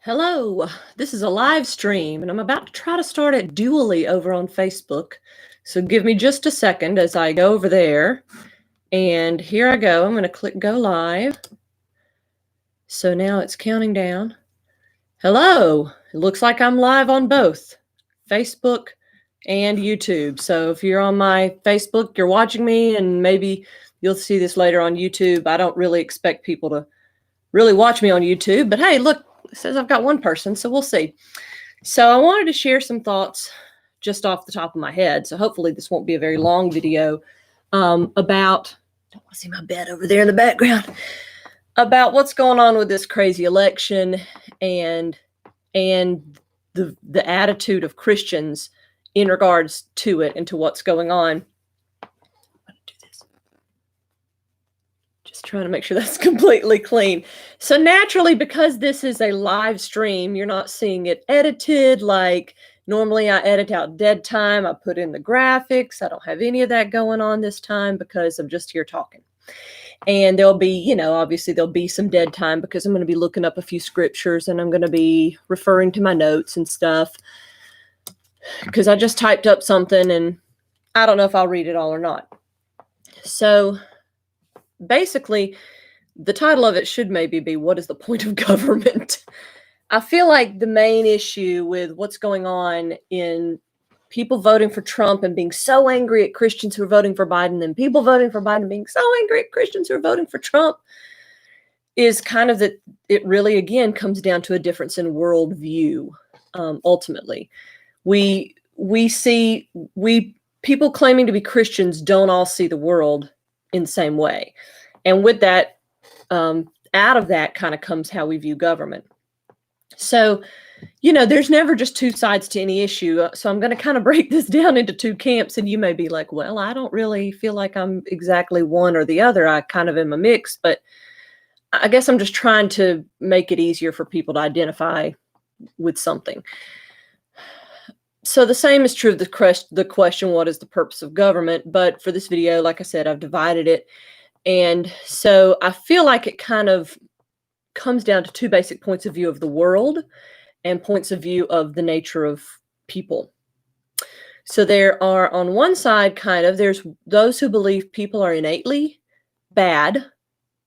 Hello, this is a live stream, and I'm about to try to start it dually over on Facebook. So give me just a second as I go over there. And here I go. I'm going to click go live. So now it's counting down. Hello, it looks like I'm live on both Facebook and YouTube. So if you're on my Facebook, you're watching me, and maybe you'll see this later on YouTube. I don't really expect people to really watch me on YouTube, but hey, look, it says I've got one person, so we'll see. So I wanted to share some thoughts just off the top of my head. So hopefully this won't be a very long video about, I don't want to see my bed over there in the background, about what's going on with this crazy election and the attitude of Christians in regards to it and to what's going on. Trying to make sure that's completely clean. So naturally, because this is a live stream, you're not seeing it edited like normally I edit out dead time. I put in the graphics. I don't have any of that going on this time because I'm just here talking. And there'll be, obviously there'll be some dead time because I'm going to be looking up a few scriptures and I'm going to be referring to my notes and stuff because I just typed up something and I don't know if I'll read it all or not. So basically, the title of it should maybe be, what is the point of government? I feel like the main issue with what's going on in people voting for Trump and being so angry at Christians who are voting for Biden, and people voting for Biden being so angry at Christians who are voting for Trump, is kind of that it really, again, comes down to a difference in worldview. Ultimately, people claiming to be Christians don't all see the world in the same way. And with that, out of that kind of comes how we view government. So, there's never just two sides to any issue. So I'm going to kind of break this down into two camps. And you may be like, well, I don't really feel like I'm exactly one or the other. I kind of am a mix. But I guess I'm just trying to make it easier for people to identify with something. So the same is true of the question, what is the purpose of government? But for this video, like I said, I've divided it. And so I feel like it kind of comes down to two basic points of view of the world and points of view of the nature of people. So there are, on one side, there's those who believe people are innately bad,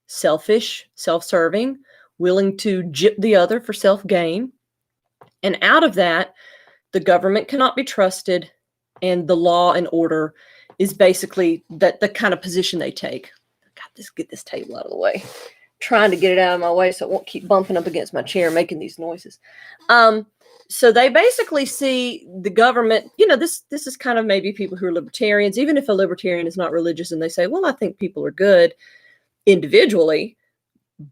selfish, self-serving, willing to gyp the other for self-gain. And out of that, the government cannot be trusted, and the law and order is basically the kind of position they take. Get this table out of the way. I'm trying to get it out of my way so it won't keep bumping up against my chair, making these noises. So they basically see the government, this is kind of maybe people who are libertarians, even if a libertarian is not religious and they say, well, I think people are good individually,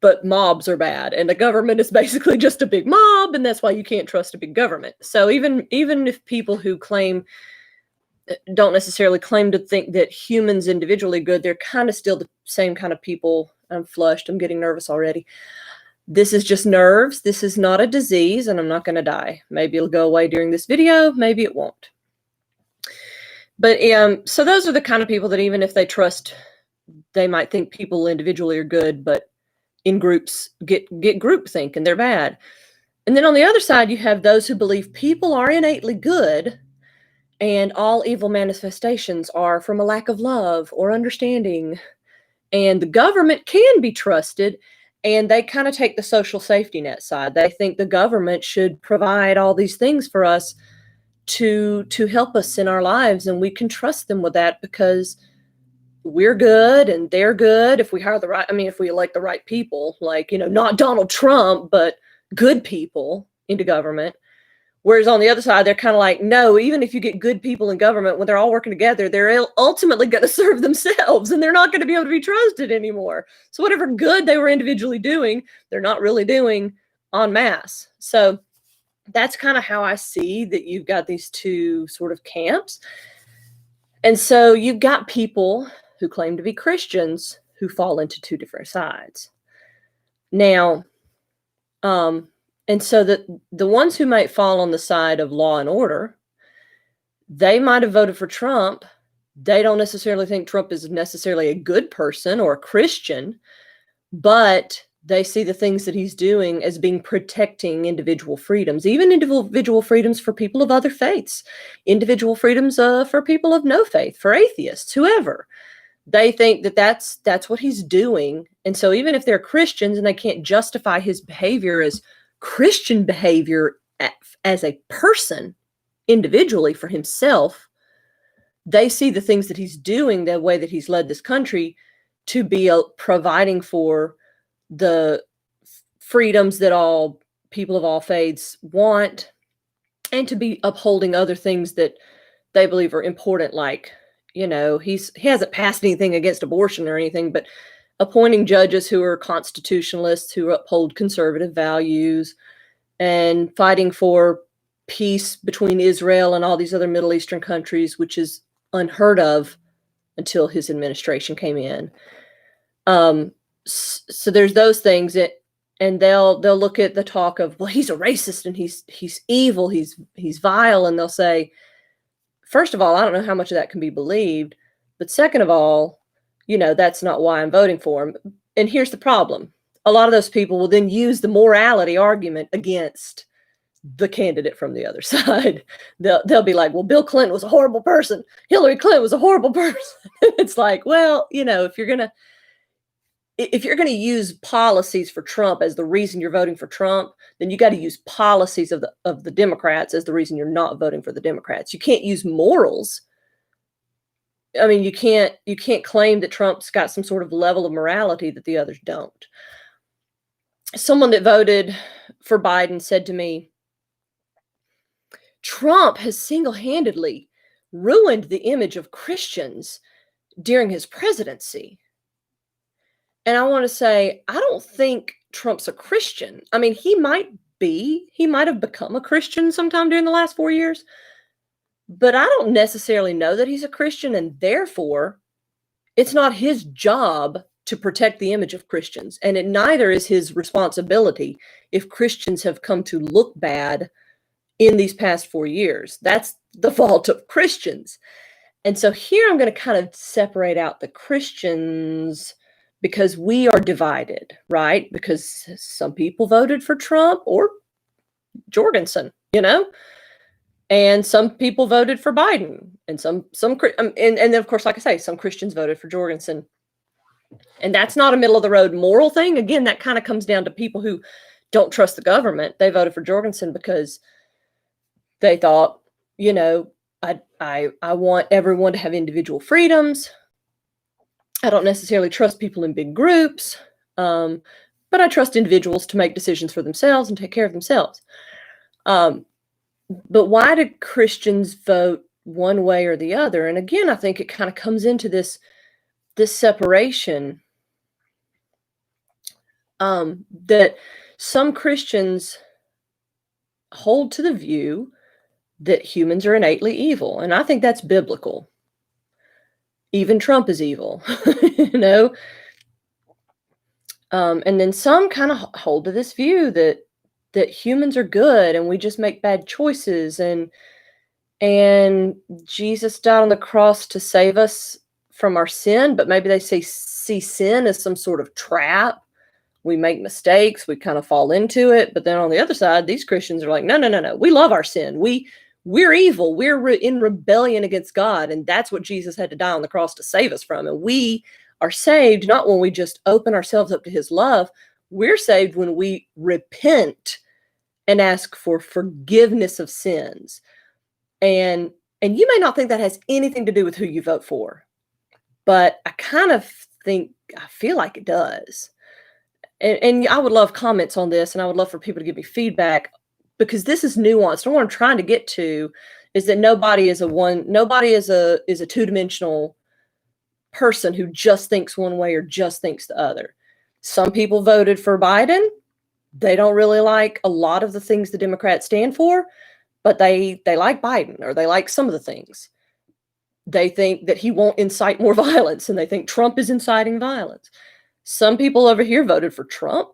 but mobs are bad, and the government is basically just a big mob, and that's why you can't trust a big government. So even if people who don't necessarily claim to think that humans individually are good, they're kind of still the same kind of people. I'm flushed. I'm getting nervous already. This is just nerves. This is not a disease, and I'm not going to die. Maybe it'll go away during this video. Maybe it won't. But so those are the kind of people that even if they trust, they might think people individually are good, but in groups get groupthink and they're bad. And then on the other side, you have those who believe people are innately good and all evil manifestations are from a lack of love or understanding. And the government can be trusted, and they kind of take the social safety net side. They think the government should provide all these things for us to help us in our lives, and we can trust them with that because we're good and they're good if we hire if we elect the right people, like, not Donald Trump, but good people into government. Whereas on the other side, they're kind of like, no, even if you get good people in government, when they're all working together, they're ultimately going to serve themselves and they're not going to be able to be trusted anymore. So whatever good they were individually doing, they're not really doing en masse. So that's kind of how I see that you've got these two sort of camps. And so you've got people who claim to be Christians who fall into two different sides. Now, and so the ones who might fall on the side of law and order, they might have voted for Trump. They don't necessarily think Trump is necessarily a good person or a Christian, but They see the things that he's doing as being protecting individual freedoms, even individual freedoms for people of other faiths, individual freedoms for people of no faith, for atheists, whoever. They think that that's what he's doing. And so even if they're Christians and they can't justify his behavior as Christian behavior as a person individually for himself, they see the things that he's doing, the way that he's led this country, to be providing for the freedoms that all people of all faiths want, and to be upholding other things that they believe are important, like, you know, he hasn't passed anything against abortion or anything, but appointing judges who are constitutionalists, who uphold conservative values, and fighting for peace between Israel and all these other Middle Eastern countries, which is unheard of until his administration came in. So there's those things and they'll look at the talk of, well, he's a racist and he's evil, he's vile, and they'll say, first of all, I don't know how much of that can be believed, but second of all, you know, that's not why I'm voting for him. And here's the problem. A lot of those people will then use the morality argument against the candidate from the other side. They'll be like, well, Bill Clinton was a horrible person. Hillary Clinton was a horrible person. It's like, well, you know, if you're going to use policies for Trump as the reason you're voting for Trump, then you got to use policies of the Democrats as the reason you're not voting for the Democrats. You can't use morals. I mean, you can't claim that Trump's got some sort of level of morality that the others don't. Someone that voted for Biden said to me, Trump has single-handedly ruined the image of Christians during his presidency. And I want to say, I don't think Trump's a Christian. I mean, he might have become a Christian sometime during the last 4 years, but I don't necessarily know that he's a Christian, and therefore it's not his job to protect the image of Christians. And it neither is his responsibility if Christians have come to look bad in these past 4 years. That's the fault of Christians. And so here I'm going to kind of separate out the Christians, because we are divided, right? Because some people voted for Trump or Jorgensen, you know, and some people voted for Biden, and and then of course, like I say, some Christians voted for Jorgensen, and that's not a middle of the road moral thing. Again, that kind of comes down to people who don't trust the government. They voted for Jorgensen because they thought, you know, I want everyone to have individual freedoms. I don't necessarily trust people in big groups, but I trust individuals to make decisions for themselves and take care of themselves. But why do Christians vote one way or the other? And again, I think it kind of comes into this separation, that some Christians hold to the view that humans are innately evil, and I think that's biblical. Even Trump is evil, you know? And then some kind of hold to this view that humans are good and we just make bad choices, and Jesus died on the cross to save us from our sin, but maybe they see sin as some sort of trap. We make mistakes, we kind of fall into it. But then on the other side, these Christians are like, no. We love our sin. We're evil. We're in rebellion against God. And that's what Jesus had to die on the cross to save us from. And we are saved not when we just open ourselves up to his love. We're saved when we repent and ask for forgiveness of sins. And you may not think that has anything to do with who you vote for, but I feel like it does. And I would love comments on this, and I would love for people to give me feedback, because this is nuanced. And what I'm trying to get to is that nobody is a two-dimensional person who just thinks one way or just thinks the other. Some people voted for Biden. They don't really like a lot of the things the Democrats stand for, but they like Biden, or they like some of the things. They think that he won't incite more violence, and they think Trump is inciting violence. Some people over here voted for Trump.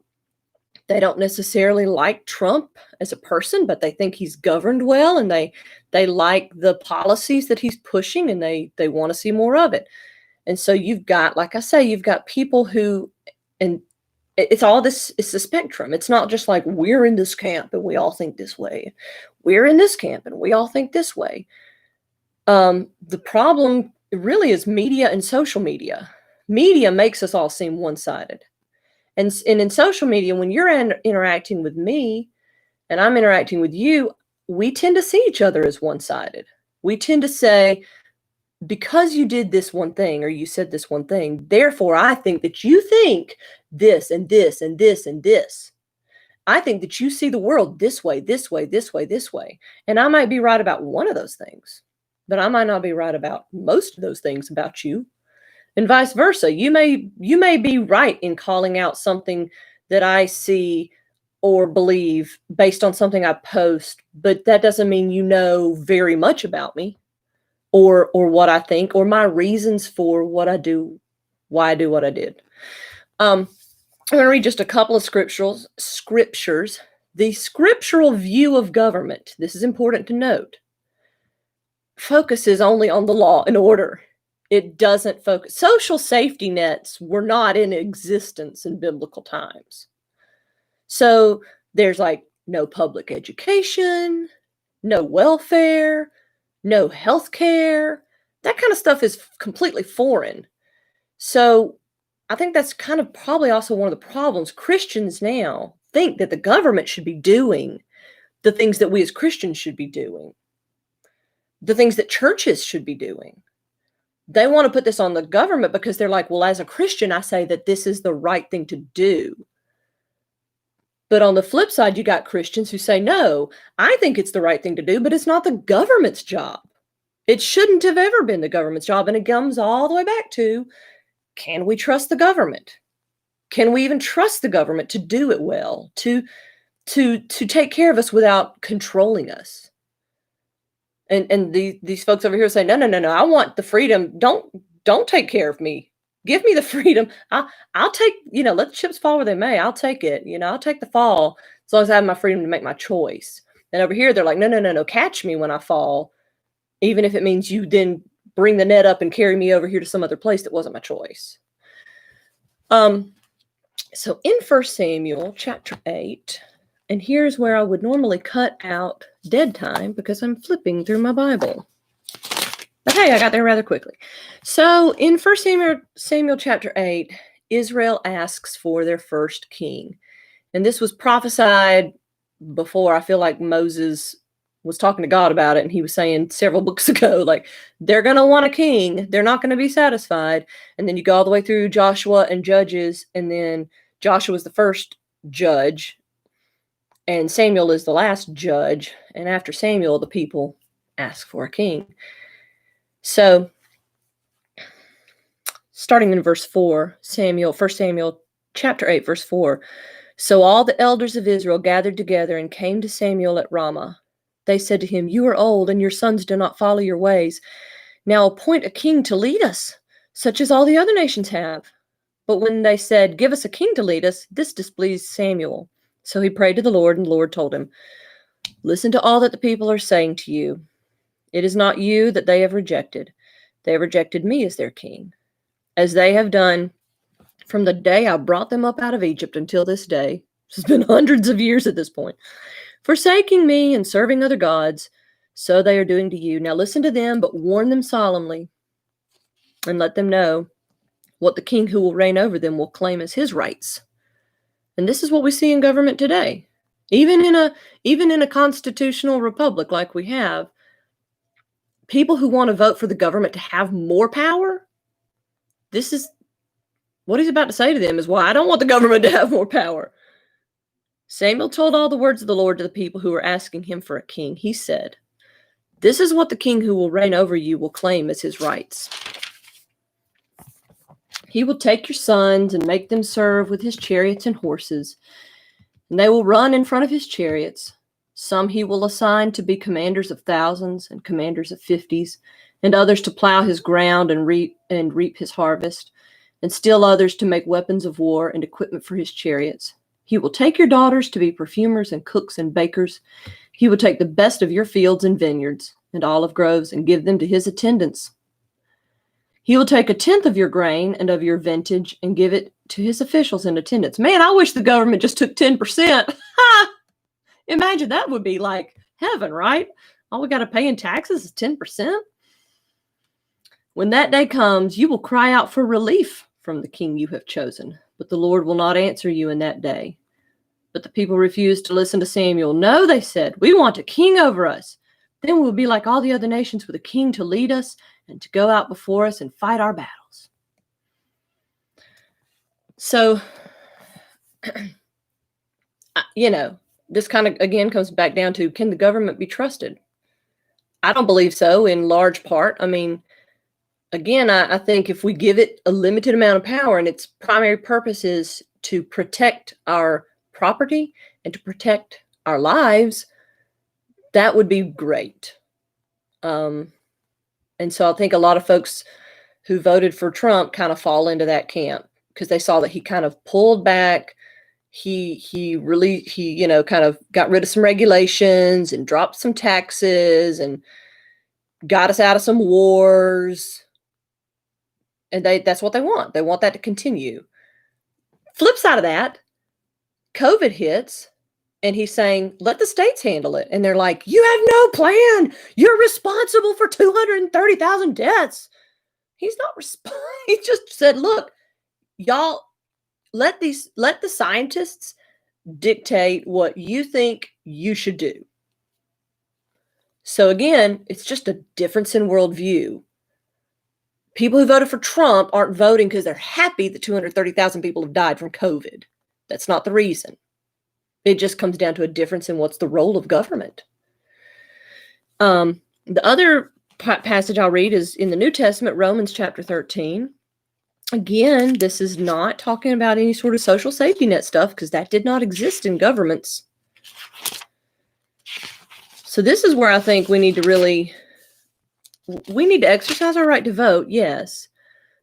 They don't necessarily like Trump as a person, but they think he's governed well, and they like the policies that he's pushing, and they want to see more of it. And so you've got, like I say, you've got people who, and it's all this, it's a spectrum. It's not just like we're in this camp and we all think this way. We're in this camp and we all think this way. The problem really is media and social media. Media makes us all seem one-sided. And in social media, when you're interacting with me and I'm interacting with you, we tend to see each other as one-sided. We tend to say, because you did this one thing or you said this one thing, therefore I think that you think this and this and this and this. I think that you see the world this way, this way, this way, this way. And I might be right about one of those things, but I might not be right about most of those things about you. And vice versa. You may be right in calling out something that I see or believe based on something I post, but that doesn't mean you know very much about me or what I think or my reasons for what I do, why I do what I did. I'm going to read just a couple of scriptures. The scriptural view of government, this is important to note, focuses only on the law and order. It doesn't focus. Social safety nets were not in existence in biblical times. So there's like no public education, no welfare, no health care. That kind of stuff is completely foreign. So I think that's kind of probably also one of the problems. Christians now think that the government should be doing the things that we as Christians should be doing, the things that churches should be doing. They want to put this on the government because they're like, well, as a Christian, I say that this is the right thing to do. But on the flip side, you got Christians who say, no, I think it's the right thing to do, but it's not the government's job. It shouldn't have ever been the government's job. And it comes all the way back to, can we trust the government? Can we even trust the government to do it well, to take care of us without controlling us? And these folks over here say, no, I want the freedom. Don't take care of me. Give me the freedom. I'll take, let the chips fall where they may. I'll take it. I'll take the fall as long as I have my freedom to make my choice. And over here, they're like, no, catch me when I fall, even if it means you then bring the net up and carry me over here to some other place that wasn't my choice. So in 1 Samuel chapter 8, and here's where I would normally cut out dead time because I'm flipping through my Bible. But hey, I got there rather quickly. So in 1 Samuel chapter 8, Israel asks for their first king. And this was prophesied before. I feel like Moses was talking to God about it, and he was saying several books ago, like, they're going to want a king. They're not going to be satisfied. And then you go all the way through Joshua and Judges, and then Joshua is the first judge, and Samuel is the last judge. And after Samuel, the people ask for a king. So, starting in verse 4, 1 Samuel chapter 8, verse 4. So all the elders of Israel gathered together and came to Samuel at Ramah. They said to him, you are old, and your sons do not follow your ways. Now appoint a king to lead us, such as all the other nations have. But when they said, give us a king to lead us, this displeased Samuel. So he prayed to the Lord, and the Lord told him, listen to all that the people are saying to you. It is not you that they have rejected. They have rejected me as their king, as they have done from the day I brought them up out of Egypt until this day. It's been hundreds of years at this point. Forsaking me and serving other gods, so they are doing to you. Now listen to them, but warn them solemnly, and let them know what the king who will reign over them will claim as his rights. And this is what we see in government today. Even in a constitutional republic like we have, people who want to vote for the government to have more power, this is what he's about to say to them is why I don't want the government to have more power. Samuel told all the words of the Lord to the people who were asking him for a king. He said, this is what the king who will reign over you will claim as his rights. He will take your sons and make them serve with his chariots and horses, and they will run in front of his chariots. Some he will assign to be commanders of thousands and commanders of 50s, and others to plow his ground and reap his harvest, and still others to make weapons of war and equipment for his chariots. He will take your daughters to be perfumers and cooks and bakers. He will take the best of your fields and vineyards and olive groves and give them to his attendants. He will take 1/10 of your grain and of your vintage and give it to his officials in attendance, man, I wish the government just took 10%. Imagine that would be like heaven, right? All we got to pay in taxes is 10%. When that day comes, you will cry out for relief from the king you have chosen, but the Lord will not answer you in that day. But the people refused to listen to Samuel. No, they said, we want a king over us. Then we'll be like all the other nations with a king to lead us and to go out before us and fight our battles. So, this kind of, again, comes back down to, can the government be trusted? I don't believe so in large part. I mean, again, I think if we give it a limited amount of power and its primary purpose is to protect our property and to protect our lives, that would be great. And so I think a lot of folks who voted for Trump kind of fall into that camp because they saw that he kind of pulled back. He kind of got rid of some regulations and dropped some taxes and got us out of some wars. And that's what they want. They want that to continue. Flip side of that, COVID hits, and he's saying, let the states handle it. And they're like, you have no plan. You're responsible for 230,000 deaths. He's not responsible. He just said, look, y'all, let the scientists dictate what you think you should do. So again, it's just a difference in worldview. People who voted for Trump aren't voting because they're happy that 230,000 people have died from COVID. That's not the reason. It just comes down to a difference in what's the role of government. The other passage I'll read is in the New Testament, Romans chapter 13. Again, this is not talking about any sort of social safety net stuff because that did not exist in governments. So this is where I think we need to exercise our right to vote, yes,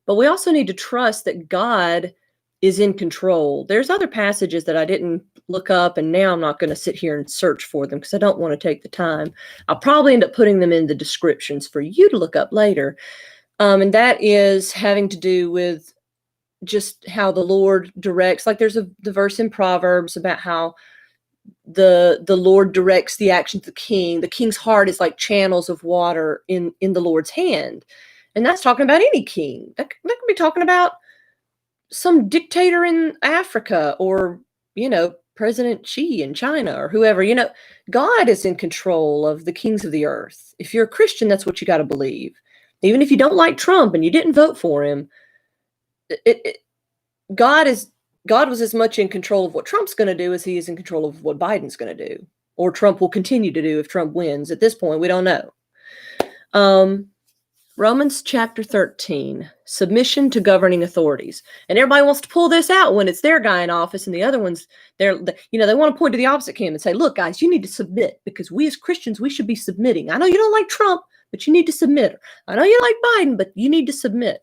but we also need to trust that God is in control. There's other passages that I didn't look up, and now I'm not going to sit here and search for them because I don't want to take the time. I'll probably end up putting them in the descriptions for you to look up later. And that is having to do with just how the Lord directs. Like there's the verse in Proverbs about how the Lord directs the actions of the king. The king's heart is like channels of water in the Lord's hand. And that's talking about any king. That could be talking about some dictator in Africa or, President Xi in China or whoever. God is in control of the kings of the earth. If you're a Christian, that's what you got to believe. Even if you don't like Trump and you didn't vote for him, God was as much in control of what Trump's going to do as he is in control of what Biden's going to do, or Trump will continue to do if Trump wins. At this point, we don't know. Romans chapter 13, submission to governing authorities. And everybody wants to pull this out when it's their guy in office and the other ones, they want to point to the opposite camp and say, look, guys, you need to submit because we as Christians, we should be submitting. I know you don't like Trump, but you need to submit. I know you like Biden, but you need to submit.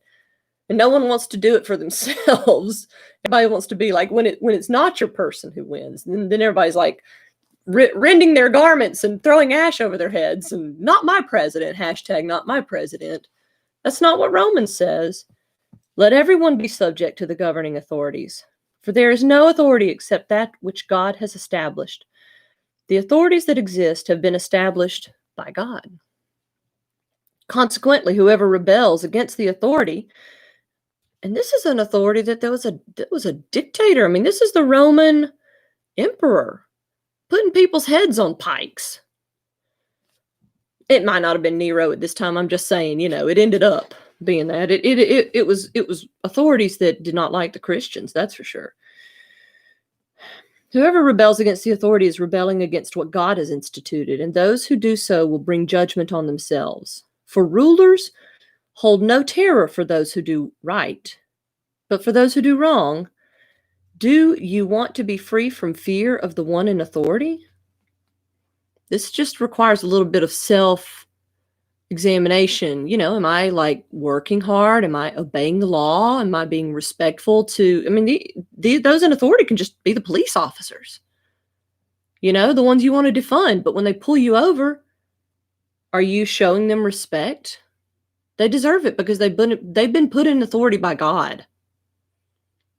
And no one wants to do it for themselves. Everybody wants to be like, when it's not your person who wins, then everybody's like rending their garments and throwing ash over their heads and not my president, hashtag not my president. That's not what Romans says. Let everyone be subject to the governing authorities, for there is no authority except that which God has established. The authorities that exist have been established by God. Consequently, whoever rebels against the authority, and this is an authority that was a dictator. I mean, this is the Roman emperor putting people's heads on pikes. It might not have been Nero at this time. I'm just saying, it ended up being that. It was authorities that did not like the Christians, that's for sure. Whoever rebels against the authority is rebelling against what God has instituted, and those who do so will bring judgment on themselves. For rulers hold no terror for those who do right, but for those who do wrong. Do you want to be free from fear of the one in authority? This just requires a little bit of self-examination. Am I like working hard? Am I obeying the law? Am I being respectful to, those in authority can just be the police officers, the ones you want to defund. But when they pull you over, are you showing them respect? They deserve it because they've been put in authority by God.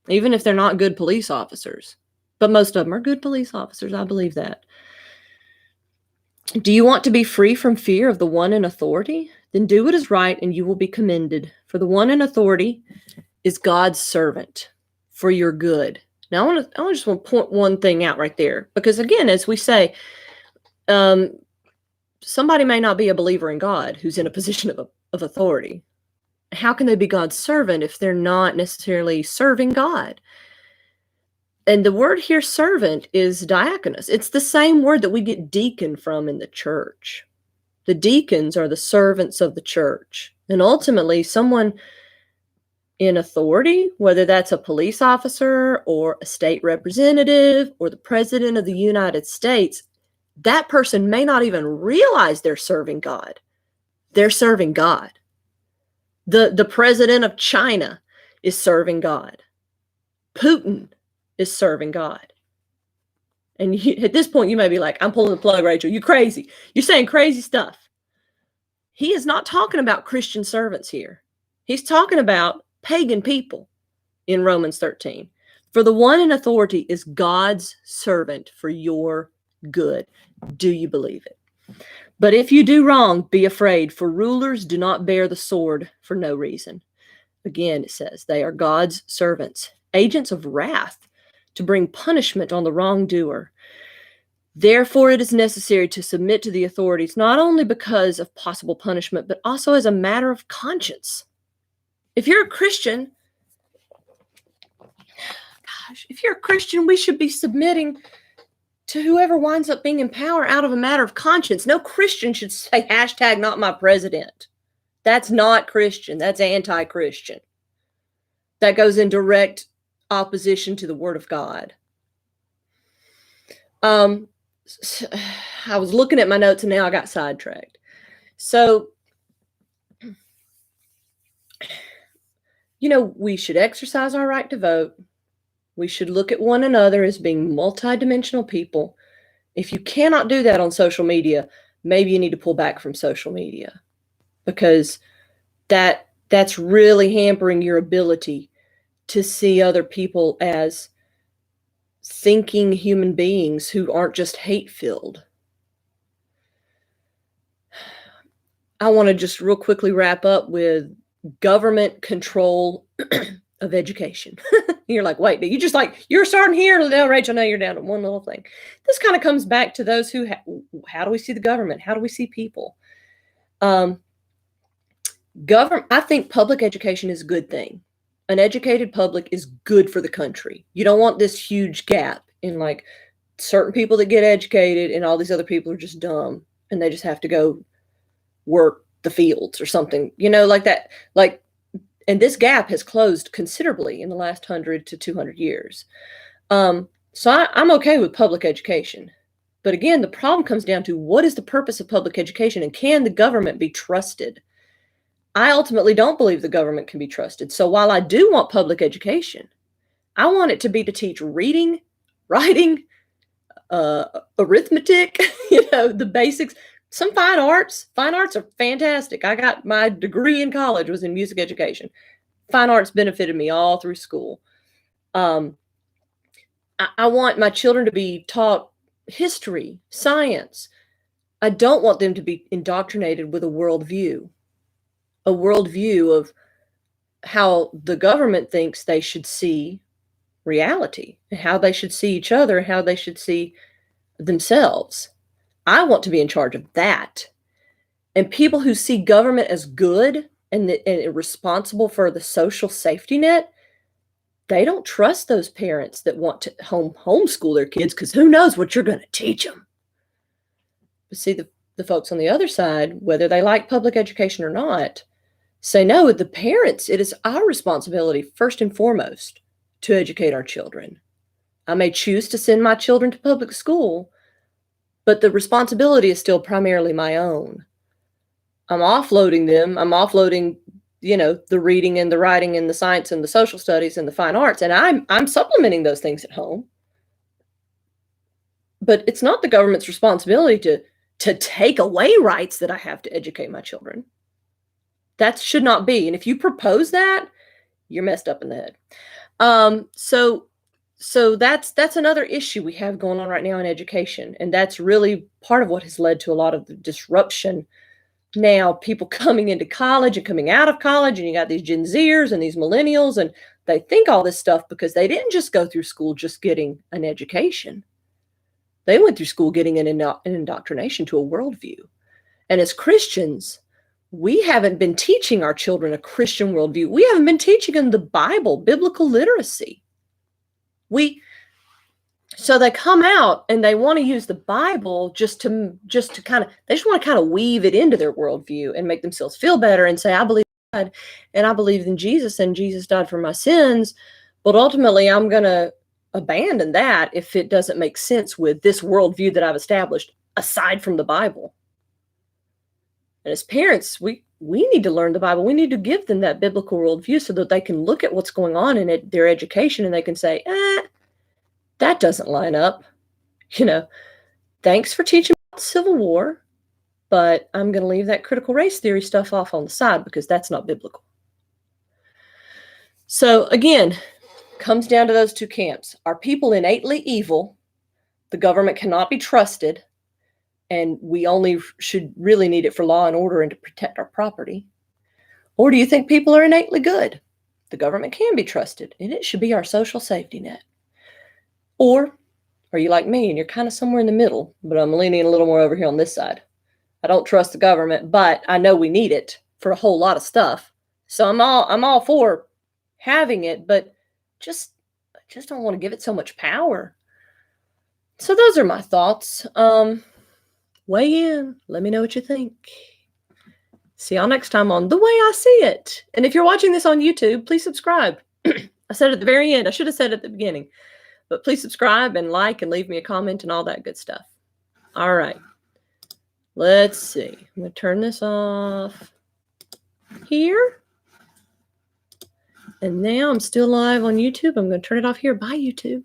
even if they're not good police officers. But most of them are good police officers. I believe that. Do you want to be free from fear of the one in authority? Then do what is right and you will be commended. For the one in authority is God's servant for your good. Now, I just want to point one thing out right there. Because again, as we say, somebody may not be a believer in God who's in a position of authority. How can they be God's servant if they're not necessarily serving God? And the word here, servant, is diakonos. It's the same word that we get deacon from in the church. The deacons are the servants of the church. And ultimately, someone in authority, whether that's a police officer or a state representative or the president of the United States, that person may not even realize they're serving God. They're serving God. The president of China is serving God. Putin is serving God. And at this point, you may be like, I'm pulling the plug, Rachel. You're crazy. You're saying crazy stuff. He is not talking about Christian servants here. He's talking about pagan people in Romans 13. For the one in authority is God's servant for your good. Do you believe it? But if you do wrong, be afraid, for rulers do not bear the sword for no reason. Again, it says they are God's servants, agents of wrath, to bring punishment on the wrongdoer. Therefore, it is necessary to submit to the authorities, not only because of possible punishment, but also as a matter of conscience. If you're a Christian, we should be submitting to whoever winds up being in power out of a matter of conscience. No Christian should say hashtag not my president. That's not Christian. That's anti-Christian. That goes in direct opposition to the word of God. I was looking at my notes and now I got sidetracked. So, we should exercise our right to vote. We should look at one another as being multidimensional people. If you cannot do that on social media, maybe you need to pull back from social media, because that's really hampering your ability to see other people as thinking human beings who aren't just hate-filled. I want to just real quickly wrap up with government control of education. You're like, wait, you're starting here. No, Rachel, no, you're down to one little thing. This kind of comes back to those who, how do we see the government? How do we see people? I think public education is a good thing. An educated public is good for the country. You don't want this huge gap in like certain people that get educated and all these other people are just dumb and they just have to go work the fields or something, like that. And this gap has closed considerably in the last 100 to 200 years. So I'm okay with public education. But again, the problem comes down to what is the purpose of public education and can the government be trusted? I ultimately don't believe the government can be trusted. So while I do want public education, I want it to be to teach reading, writing, arithmetic, the basics. Some fine arts. Fine arts are fantastic. I got my degree in college was in music education. Fine arts benefited me all through school. I want my children to be taught history, science. I don't want them to be indoctrinated with a worldview of how the government thinks they should see reality, and how they should see each other, how they should see themselves. I want to be in charge of that. And people who see government as good and responsible for the social safety net, they don't trust those parents that want to homeschool their kids, because who knows what you're going to teach them. But see, the folks on the other side, whether they like public education or not, say, no, the parents, it is our responsibility first and foremost to educate our children. I may choose to send my children to public school, but the responsibility is still primarily my own. I'm offloading them. I'm offloading, the reading and the writing and the science and the social studies and the fine arts. And I'm supplementing those things at home. But it's not the government's responsibility to take away rights that I have to educate my children. That should not be. And if you propose that, you're messed up in the head. So that's another issue we have going on right now in education, and that's really part of what has led to a lot of the disruption. Now, people coming into college and coming out of college, and you got these Gen Zers and these millennials, and they think all this stuff because they didn't just go through school just getting an education. They went through school getting an indoctrination to a worldview. And as Christians, we haven't been teaching our children a Christian worldview. We haven't been teaching them the Bible, biblical literacy. So they come out and they want to use the Bible just to kind of, they just want to kind of weave it into their worldview and make themselves feel better and say, I believe in God and I believe in Jesus and Jesus died for my sins. But ultimately, I'm going to abandon that if it doesn't make sense with this worldview that I've established aside from the Bible. And as parents, we need to learn the Bible. We need to give them that biblical worldview so that they can look at what's going on in their education and they can say, that doesn't line up. Thanks for teaching about the Civil War, but I'm going to leave that critical race theory stuff off on the side because that's not biblical. So again, comes down to those two camps. Are people innately evil? The government cannot be trusted, and we only should really need it for law and order and to protect our property. Or do you think people are innately good? The government can be trusted, and it should be our social safety net. Or are you like me and you're kind of somewhere in the middle, but I'm leaning a little more over here on this side? I don't trust the government, but I know we need it for a whole lot of stuff. So I'm all for having it, but I just don't want to give it so much power. So those are my thoughts. Weigh in. Let me know what you think. See y'all next time on The Way I See It. And if you're watching this on YouTube, please subscribe. I said at the very end. I should have said at the beginning. But please subscribe and like and leave me a comment and all that good stuff. All right. Let's see. I'm going to turn this off here. And now I'm still live on YouTube. I'm going to turn it off here. Bye, YouTube.